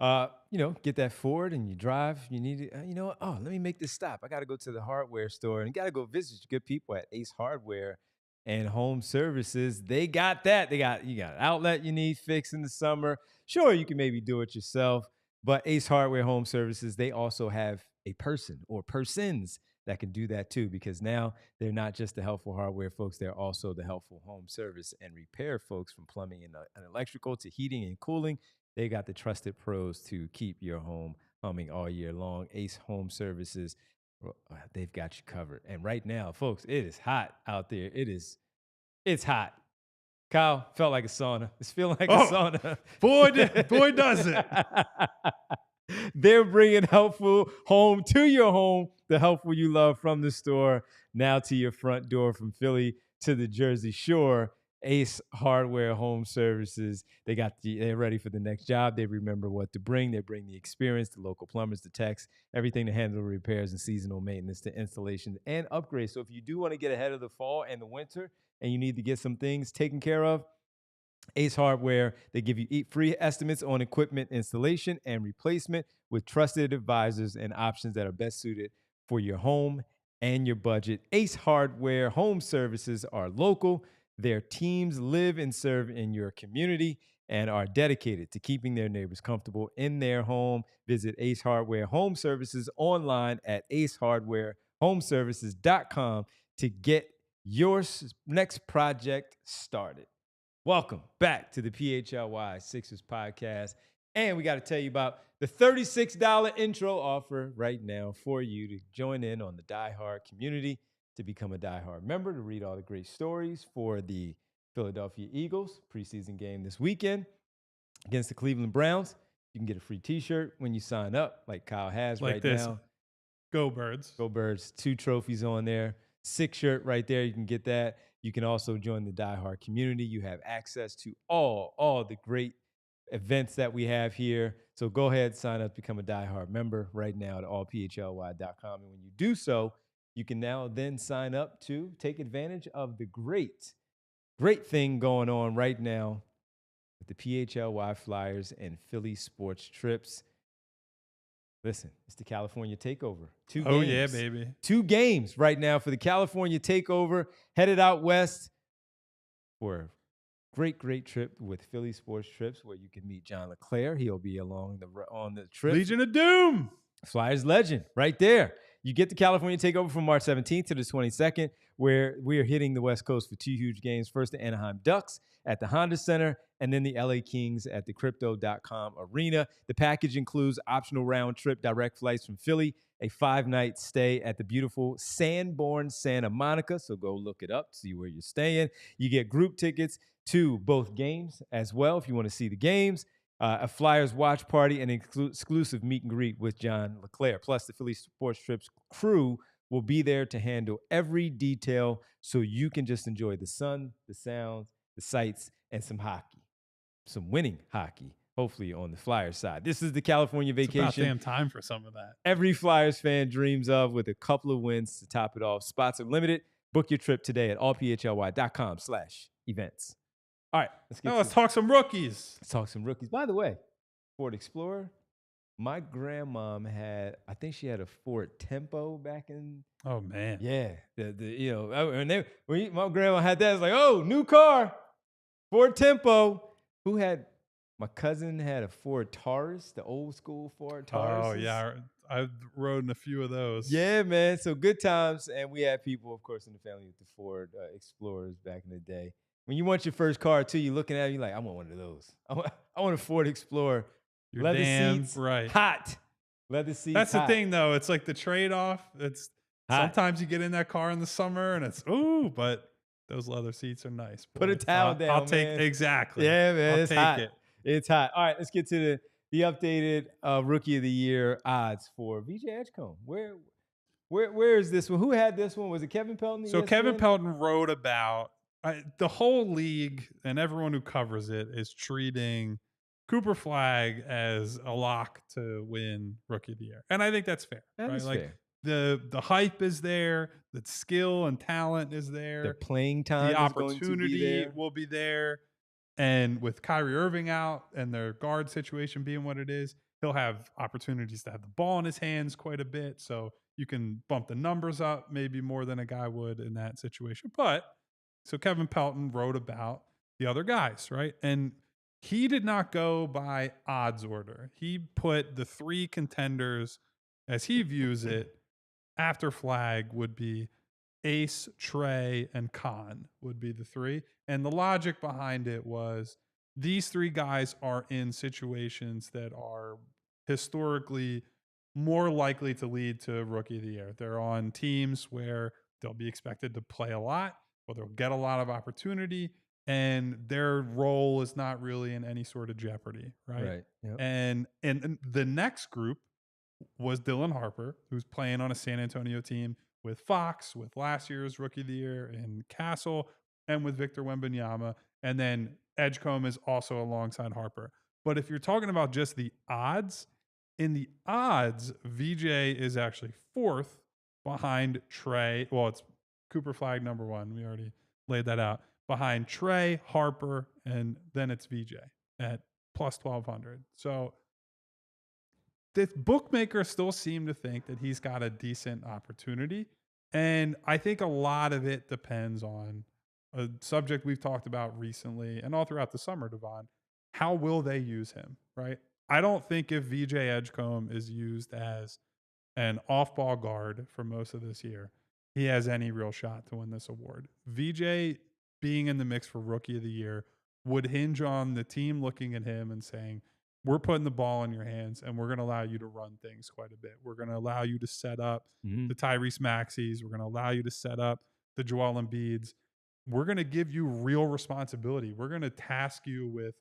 get that Ford and you drive, you need to, let me make this stop. I got to go to the hardware store and got to go visit your good people at Ace Hardware and Home Services. They got that. You got an outlet you need fixed in the summer. Sure, you can maybe do it yourself, but Ace Hardware Home Services, they also have a person or persons that can do that too, because now they're not just the helpful hardware folks, they're also the helpful home service and repair folks, from plumbing and electrical to heating and cooling. They got the trusted pros to keep your home humming all year long. Ace Home Services, they've got you covered. And right now, folks, it is hot out there. It's hot. Kyle, felt like a sauna. It's feeling like a sauna. Boy, does it. They're bringing helpful home to your home, the helpful you love from the store, now to your front door, from Philly to the Jersey Shore. Ace Hardware Home Services. They're ready for the next job. They remember what to bring. They bring the experience, the local plumbers, the techs, everything to handle repairs and seasonal maintenance, to installation and upgrades. So if you do want to get ahead of the fall and the winter and you need to get some things taken care of, Ace Hardware, they give you free estimates on equipment installation and replacement with trusted advisors and options that are best suited for your home and your budget. Ace Hardware home services are local. Their teams live and serve in your community and are dedicated to keeping their neighbors comfortable in their home. Visit Ace Hardware Home Services online at acehardwarehomeservices.com to get your next project started. Welcome back to the PHLY Sixers podcast. And we got to tell you about the $36 intro offer right now for you to join in on the Die Hard community, to become a Die Hard member, to read all the great stories for the Philadelphia Eagles preseason game this weekend against the Cleveland Browns. You can get a free t-shirt when you sign up, like Kyle has like right this. Now. Go Birds. Go Birds. 2 trophies on there. 6 shirt right there. You can get that. You can also join the Die Hard community. You have access to all the great events that we have here. So go ahead, sign up, become a Die Hard member right now at allphly.com. And when you do so, you can now then sign up to take advantage of the great thing going on right now with the PHLY Flyers and Philly sports trips. Listen, it's the California Takeover. 2 games. Oh, yeah, baby. 2 games right now for the California Takeover. Headed out west for a great trip with Philly Sports Trips, where you can meet John LeClaire. He'll be on the trip. Legion of Doom. Flyers legend right there. You get the California Takeover from March 17th to the 22nd, where we are hitting the West Coast for 2 huge games. First, the Anaheim Ducks at the Honda Center, and then the LA Kings at the Crypto.com Arena. The package includes optional round trip direct flights from Philly, a 5-night stay at the beautiful Sanborn Santa Monica. So go look it up, see where you're staying. You get group tickets to both games as well if you want to see the games. A Flyers watch party and exclusive meet and greet with John LeClaire. Plus, the Philly Sports Trips crew will be there to handle every detail so you can just enjoy the sun, the sounds, the sights, and some hockey. Some winning hockey, hopefully on the Flyers side. This is the California vacation. It's about damn time for some of that. Every Flyers fan dreams of, with a couple of wins to top it off. Spots are limited. Book your trip today at allphly.com/events. All right, let's talk some rookies. Let's talk some rookies. By the way, Ford Explorer, my grandmom had, I think she had a Ford Tempo back in. Oh man, yeah. When my grandma had that, it's like, oh, new car, Ford Tempo. My cousin had a Ford Taurus, the old school Ford Taurus. Oh yeah, I rode in a few of those. Yeah, man. So good times, and we had people, of course, in the family with the Ford Explorers back in the day. When you want your first car, too, you're looking at it, you're like, I want one of those. I want a Ford Explorer. You're leather damn seats, right. Hot. Leather seats, That's hot. the thing, though. It's like the trade-off. It's hot. Sometimes you get in that car in the summer, and it's, but those leather seats are nice. Boy. Put a towel down, I'll take, man. exactly. Yeah, man. I'll take hot. it. It's hot. All right, let's get to the updated Rookie of the Year odds for VJ Edgecombe. Where is this one? Who had this one? Was it Kevin Pelton? So Kevin Pelton wrote about the whole league, and everyone who covers it is treating Cooper Flagg as a lock to win Rookie of the Year. And I think that's fair. That is fair. The hype is there, the skill and talent is there. The playing time, the opportunity will be there. And with Kyrie Irving out and their guard situation being what it is, he'll have opportunities to have the ball in his hands quite a bit. So you can bump the numbers up maybe more than a guy would in that situation. But so Kevin Pelton wrote about the other guys, right? And he did not go by odds order. He put the 3 contenders, as he views it, after Flagg would be Ace, Trey, and Khan would be the 3. And the logic behind it was these 3 guys are in situations that are historically more likely to lead to Rookie of the Year. They're on teams where they'll be expected to play a lot, or they'll get a lot of opportunity, and their role is not really in any sort of jeopardy, right? Right. Yep. And the next group was Dylan Harper, who's playing on a San Antonio team with Fox, with last year's Rookie of the Year in Castle, and with Victor Wembanyama. And then Edgecombe is also alongside Harper. But if you're talking about just the odds, in the odds, VJ is actually 4th behind Trey. Well, it's Cooper Flagg number 1. We already laid that out. behind Trey, Harper, and then it's VJ at plus 1,200. So the bookmakers still seem to think that he's got a decent opportunity. And I think a lot of it depends on a subject we've talked about recently and all throughout the summer, Devon. How will they use him, right? I don't think if VJ Edgecombe is used as an off-ball guard for most of this year, he has any real shot to win this award. VJ being in the mix for Rookie of the Year would hinge on the team looking at him and saying, we're putting the ball in your hands and we're going to allow you to run things quite a bit. We're going to allow you to set up the Tyrese Maxeys. We're going to allow you to set up the Joel Embiids. We're going to give you real responsibility. We're going to task you with,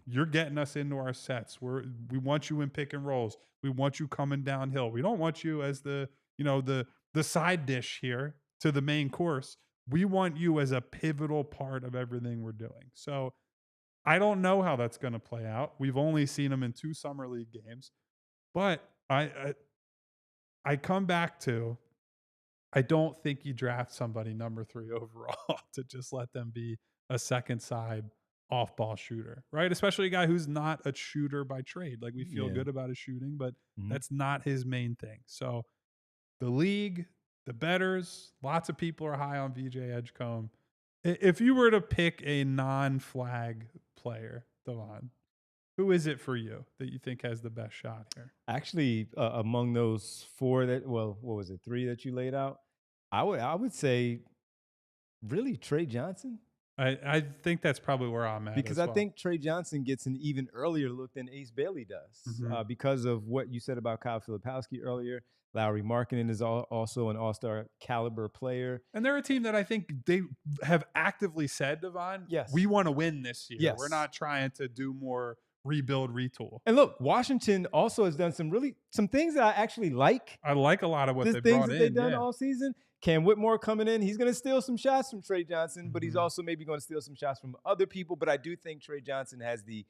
you're getting us into our sets. We want you in pick and rolls. We want you coming downhill. We don't want you as the side dish here to the main course. We want you as a pivotal part of everything we're doing. So I don't know how that's going to play out. We've only seen him in 2 summer league games, but I come back to, I don't think you draft somebody number 3 overall to just let them be a second side off ball shooter, right? Especially a guy who's not a shooter by trade. Like we feel good about his shooting, but that's not his main thing. So the league, the bettors, lots of people are high on VJ Edgecombe. If you were to pick a non-flag player, Devon, who is it for you that you think has the best shot here? Actually, among those 4 that, well, what was it, 3 that you laid out? I would say really Trey Johnson. I think that's probably where I'm at. Because I think Trey Johnson gets an even earlier look than Ace Bailey does because of what you said about Kyle Filipowski earlier. Lauri Markkanen is also an all-star caliber player. And they're a team that I think they have actively said, Devon, we want to win this year. Yes. We're not trying to do more rebuild, retool. And look, Washington also has done some things that I actually like. I like a lot of what they brought in. Things that they've done all season. Cam Whitmore coming in, he's going to steal some shots from Trey Johnson, but he's also maybe going to steal some shots from other people. But I do think Trey Johnson has the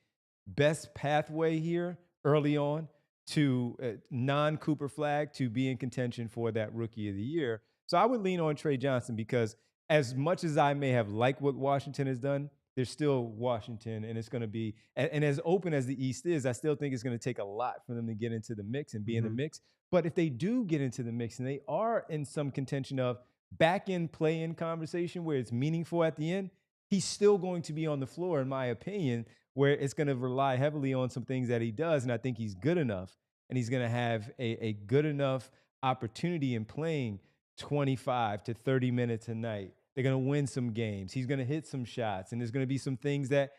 best pathway here early on to non-Cooper Flag to be in contention for that Rookie of the Year. So I would lean on Trey Johnson because as much as I may have liked what Washington has done, there's still Washington, and it's going to be, and as open as the East is, I still think it's going to take a lot for them to get into the mix and be in the mix. But if they do get into the mix and they are in some contention of back-end play-in conversation where it's meaningful at the end, he's still going to be on the floor, in my opinion, where it's going to rely heavily on some things that he does, and I think he's good enough, and he's going to have a good enough opportunity in playing 25 to 30 minutes a night. They're going to win some games. He's going to hit some shots, and there's going to be some things that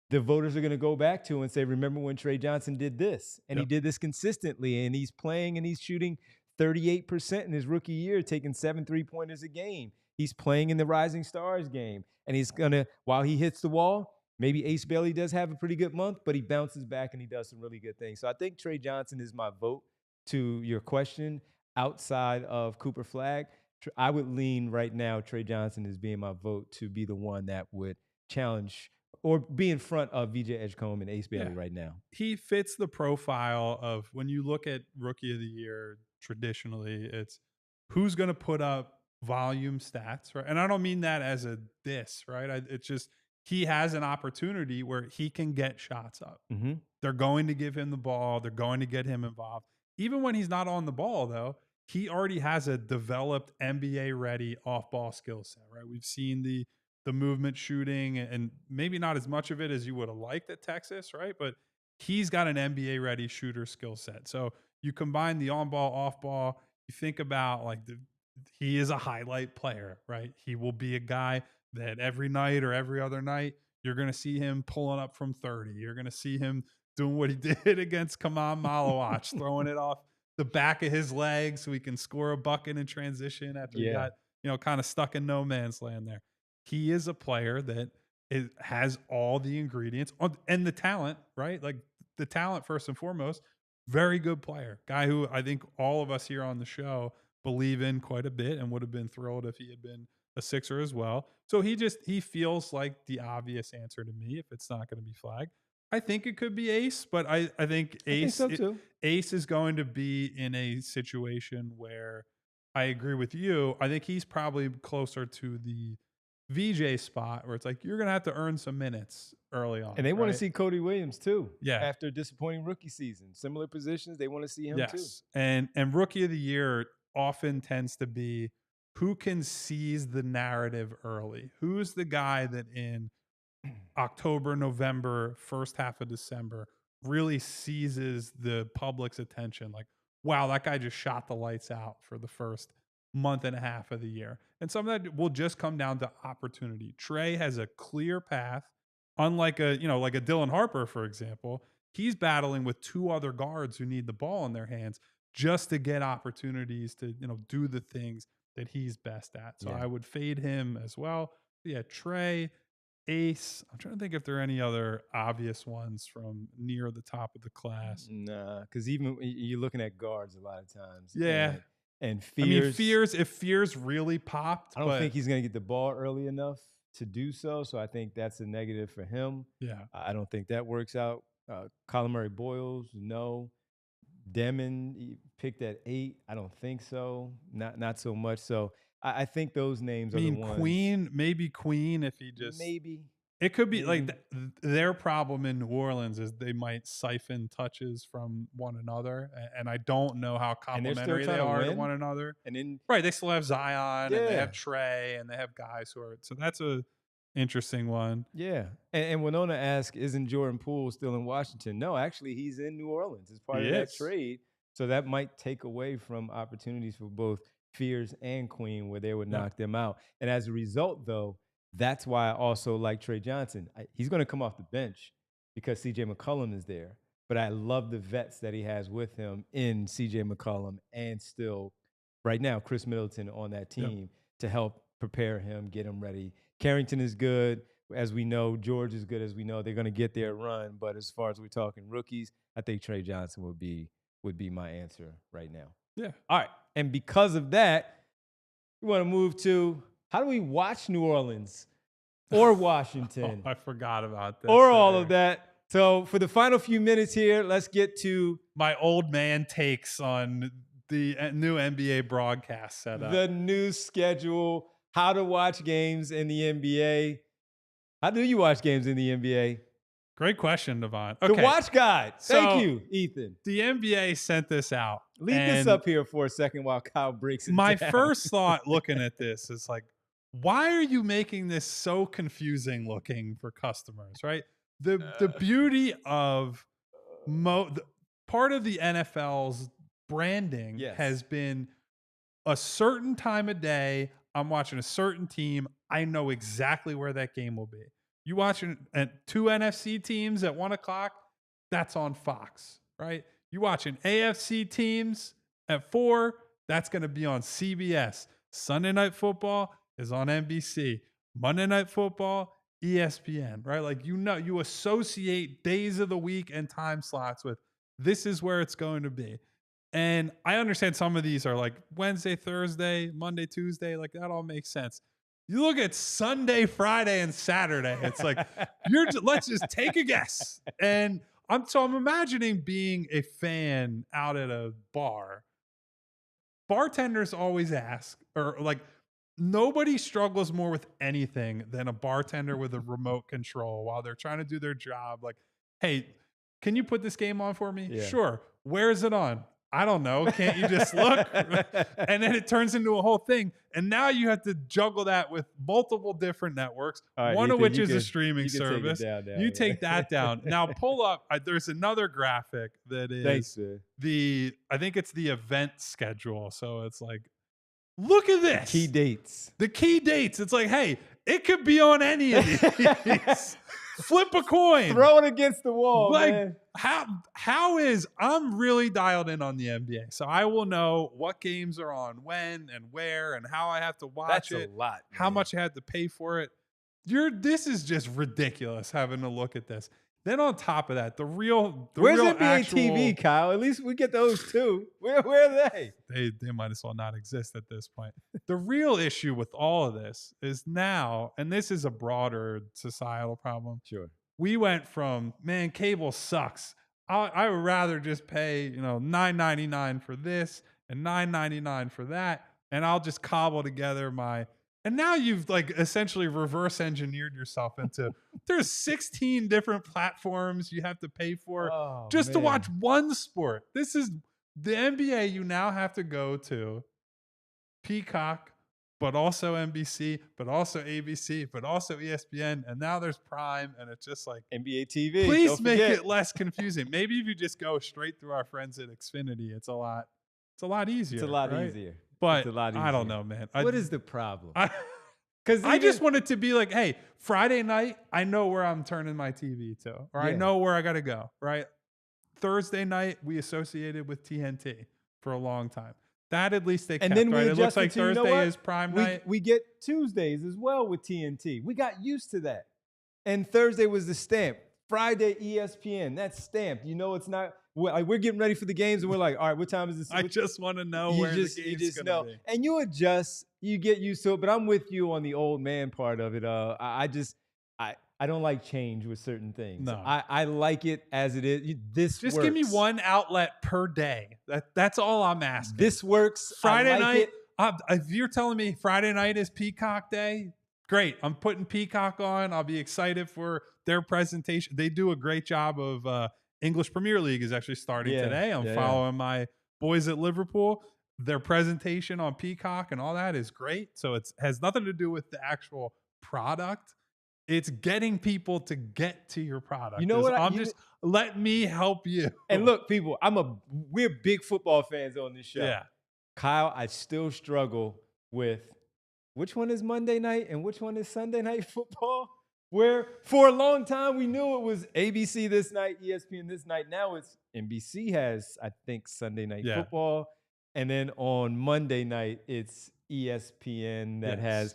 the voters are going to go back to and say, remember when Trey Johnson did this, and he did this consistently, and he's playing and he's shooting 38% in his rookie year, taking 7 3-pointers a game. He's playing in the Rising Stars game, and he's going to, while he hits the wall, maybe Ace Bailey does have a pretty good month, but he bounces back and he does some really good things. So I think Trey Johnson is my vote to your question outside of Cooper Flag. I would lean right now, Trey Johnson is being my vote to be the one that would challenge or be in front of VJ Edgecombe and Ace Bailey right now. He fits the profile of, when you look at Rookie of the Year, traditionally, it's who's going to put up volume stats, right? And I don't mean that as a diss, right? It's just he has an opportunity where he can get shots up. They're going to give him the ball. They're going to get him involved. Even when he's not on the ball, though, he already has a developed NBA-ready off-ball skill set, right? We've seen the movement shooting, and maybe not as much of it as you would have liked at Texas, right? But he's got an NBA-ready shooter skill set. So you combine the on-ball, off-ball, you think about like he is a highlight player, right? He will be a guy that every night or every other night, you're going to see him pulling up from 30. You're going to see him doing what he did against Kaman Malawach, throwing it off the back of his leg so he can score a bucket in transition after he got, kind of stuck in no man's land there. He is a player that has all the ingredients and the talent, right? Like the talent first and foremost, very good player. Guy who I think all of us here on the show believe in quite a bit and would have been thrilled if he had been a Sixer as well. So he feels like the obvious answer to me if it's not going to be Flag. I think it could be Ace, but I think Ace, Ace is going to be in a situation where I agree with you. I think he's probably closer to the VJ spot where it's like you're going to have to earn some minutes early on. And they want to see Cody Williams too. Yeah. After a disappointing rookie season. Similar positions, they want to see him too. And rookie of the year often tends to be who can seize the narrative early. Who's the guy that in October, November, first half of December really seizes the public's attention? Like, wow, that guy just shot the lights out for the first month and a half of the year. And some of that will just come down to opportunity. Trey has a clear path, unlike like a Dylan Harper, for example. He's battling with two other guards who need the ball in their hands just to get opportunities to, do the things that he's best at. So I would fade him as well. Yeah, Trey, Ace. I'm trying to think if there are any other obvious ones from near the top of the class. Nah, because even you're looking at guards a lot of times. Yeah. And Fears. If Fears really popped. I don't think he's going to get the ball early enough to do so. So I think that's a negative for him. Yeah. I don't think that works out. Colin Murray Boyles, no. Demon picked at 8. I don't think so. Not so much. So I think those names are the ones. Maybe Queen if he just. Maybe. It could be like their problem in New Orleans is they might siphon touches from one another, and I don't know how complementary they are to one another. And then they still have Zion, and they have Trey, and they have guys who are. So that's a interesting one. Yeah, and Winona asked, "Isn't Jordan Poole still in Washington?" No, actually, he's in New Orleans as part of that trade. So that might take away from opportunities for both Fears and Queen, where they would knock them out. And as a result, though. That's why I also like Trey Johnson. He's going to come off the bench because C.J. McCollum is there. But I love the vets that he has with him in C.J. McCollum and still, right now, Chris Middleton on that team to help prepare him, get him ready. Carrington is good, as we know. George is good, as we know. They're going to get their run. But as far as we're talking rookies, I think Trey Johnson would be my answer right now. Yeah. All right. And because of that, we want to move to – how do we watch New Orleans or Washington? I forgot about that. Or all of that. So for the final few minutes here, let's get to my old man takes on the new NBA broadcast setup. The new schedule, how to watch games in the NBA. How do you watch games in the NBA? Great question, Devon. Okay. The watch guide. Thank you, Ethan. The NBA sent this out. Leave this up here for a second while Kyle breaks it My down. first thought looking at this is like, why are you making this so confusing looking for customers, right? The beauty of part of the NFL's branding has been a certain time of day. I'm watching a certain team. I know exactly where that game will be. You watching two NFC teams at 1:00, that's on Fox, right? You watching AFC teams at 4, that's going to be on CBS. Sunday Night Football is on NBC. Monday Night Football, ESPN, right? Like, you associate days of the week and time slots with this is where it's going to be. And I understand some of these are like Wednesday, Thursday, Monday, Tuesday. Like, that all makes sense. You look at Sunday, Friday, and Saturday. It's like, let's just take a guess. And I'm imagining being a fan out at a bar. Bartenders always ask, or like, nobody struggles more with anything than a bartender with a remote control while they're trying to do their job. Like, hey, can you put this game on for me? Yeah. Sure. Where is it on? I don't know. Can't you just look? And then it turns into a whole thing. And now you have to juggle that with multiple different networks, one Ethan, of which is a streaming service. You take that down. Now pull up. There's another graphic that is I think it's the event schedule. So it's like, look at this. Key dates. The key dates. It's like, hey, it could be on any of these. Flip a coin. Throw it against the wall, like, man. I'm really dialed in on the NBA. So I will know what games are on when and where and how I have to watch it. That's a lot, how much I had to pay for it. This is just ridiculous having to look at this. Then on top of that, where's NBA TV, Kyle? At least we get those too. Where are they? They might as well not exist at this point. The real issue with all of this is now, and this is a broader societal problem. Sure. We went from, man, cable sucks. I would rather just pay, $9.99 for this and $9.99 for that, and I'll just cobble together my And now you've like essentially reverse engineered yourself into there's 16 different platforms you have to pay for just to watch one sport. This is the NBA. You now have to go to Peacock, but also NBC, but also ABC, but also ESPN, and now there's Prime, and it's just like NBA TV. Please make it less confusing. Maybe if you just go straight through our friends at Xfinity, it's a lot easier. It's a lot right? easier. But I don't know, man. What is the problem? Because I just want it to be like, hey, Friday night, I know where I'm turning my TV to, or I know where I got to go, right? Thursday night, we associated with TNT for a long time. That at least they kept, then right? It looks like Thursday is prime night. We get Tuesdays as well with TNT. We got used to that. And Thursday was the stamp. Friday, ESPN. That's stamped. You know, it's not. We're getting ready for the games, and we're like, all right, what time is this? I just want to know where the game's going to be. And you adjust. You get used to it. But I'm with you on the old man part of it. I don't like change with certain things. No. I like it as it is. Just give me one outlet per day. That's all I'm asking. This works. Friday night. If you're telling me Friday night is Peacock Day, great. I'm putting Peacock on. I'll be excited for their presentation. They do a great job of English Premier League is actually starting today. I'm following my boys at Liverpool. Their presentation on Peacock and all that is great. So it has nothing to do with the actual product. It's getting people to get to your product. You know what? Let me help you. And look, people, we're big football fans on this show. Yeah. Kyle, I still struggle with which one is Monday night and which one is Sunday night football. Where for a long time we knew it was ABC this night, ESPN this night. Now it's NBC has, I think, Sunday night football. And then on Monday night, it's ESPN that has.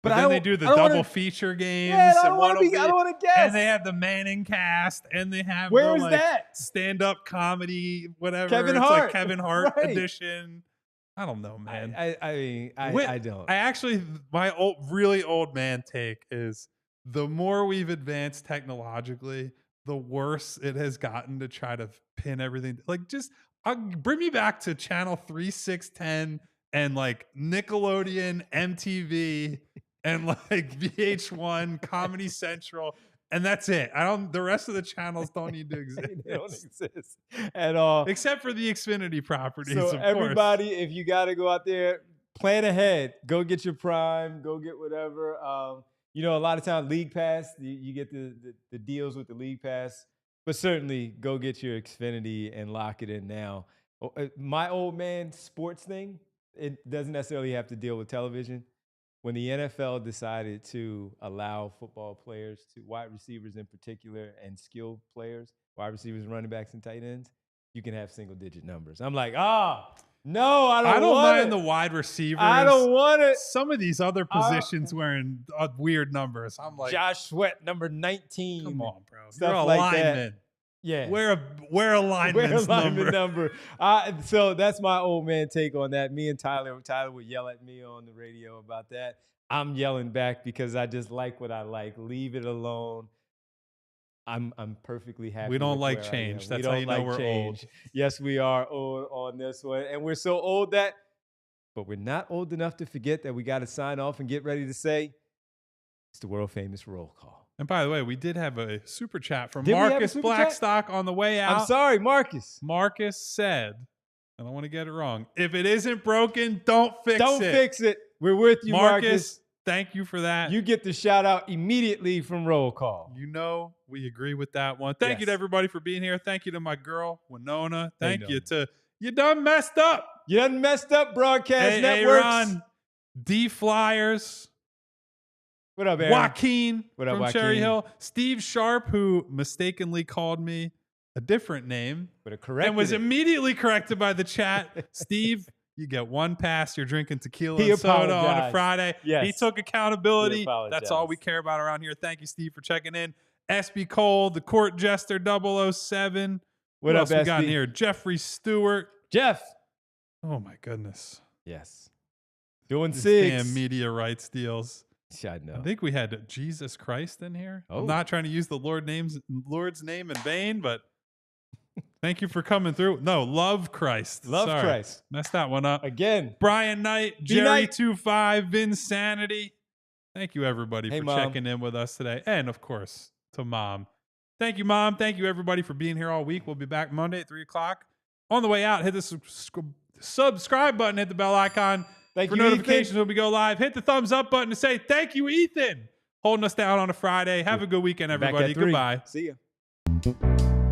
But then they do the double feature games. Yeah, I don't want to guess. And they have the Manning cast, and they have stand-up comedy, whatever. Kevin it's Hart. Like Kevin Hart edition. I don't know, man. I don't. I actually, my really old man take is the more we've advanced technologically, the worse it has gotten to try to pin everything. Like, just bring me back to channel 3, 6, 10 and like Nickelodeon, MTV, and like VH1, Comedy Central. And that's it. The rest of the channels don't need to exist. They don't exist at all. Except for the Xfinity properties, so everybody, if you got to go out there, plan ahead. Go get your Prime. Go get whatever. A lot of times League Pass, you get the deals with the League Pass. But certainly go get your Xfinity and lock it in now. My old man sports thing, it doesn't necessarily have to deal with television. When the NFL decided to allow football players, wide receivers in particular, and skilled players, wide receivers, running backs, and tight ends, you can have single-digit numbers. I'm like, no, I don't mind the wide receivers. I don't want it. Some of these other positions wearing weird numbers. I'm like, Josh Sweat, number 19. Come on, bro. Stuff You're a like lineman. that. Yeah. Wear a lineman's number. So that's my old man take on that. Me and Tyler would yell at me on the radio about that. I'm yelling back because I just like what I like. Leave it alone. I'm perfectly happy. We don't like change. That's how you know we're old. Yes, we are old on this one. And we're so old but we're not old enough to forget that we got to sign off and get ready to say it's the world famous roll call. And by the way, we did have a super chat from Marcus Blackstock on the way out. I'm sorry, Marcus. Marcus said, I don't want to get it wrong, if it isn't broken, don't fix it. Don't fix it. We're with you, Marcus. Thank you for that. You get the shout out immediately from roll call. We agree with that one. Thank you to everybody for being here. Thank you to my girl, Winona. Thank you to You Done Messed Up. You Done Messed Up Broadcast Networks. Ron, D Flyers. What up, Aaron? Joaquin what up, from Joaquin? Cherry Hill. Steve Sharp, who mistakenly called me a different name. And was immediately corrected by the chat. Steve, you get one pass. You're drinking tequila and soda on a Friday. Yes. He took accountability. That's all we care about around here. Thank you, Steve, for checking in. SB Cole, the court jester 007. What else we got in here? Jeffrey Stewart. Jeff. Oh, my goodness. Yes. Doing These 6. damn media rights deals. I know. I think we had Jesus Christ in here. Oh. I'm not trying to use the Lord's name in vain, but Thank you for coming through. No, Love Christ. Love Sorry. Christ. Messed that one up. Again. Brian Knight, Jerry25, Vinsanity. Thank you, everybody, for checking in with us today. And, of course, to Mom. Thank you, Mom. Thank you, everybody, for being here all week. We'll be back Monday at 3 o'clock. On the way out, hit the subscribe button, hit the bell icon for notifications when we go live. Hit the thumbs up button to say thank you, Ethan, holding us down on a Friday. Have a good weekend, everybody. Goodbye. See ya.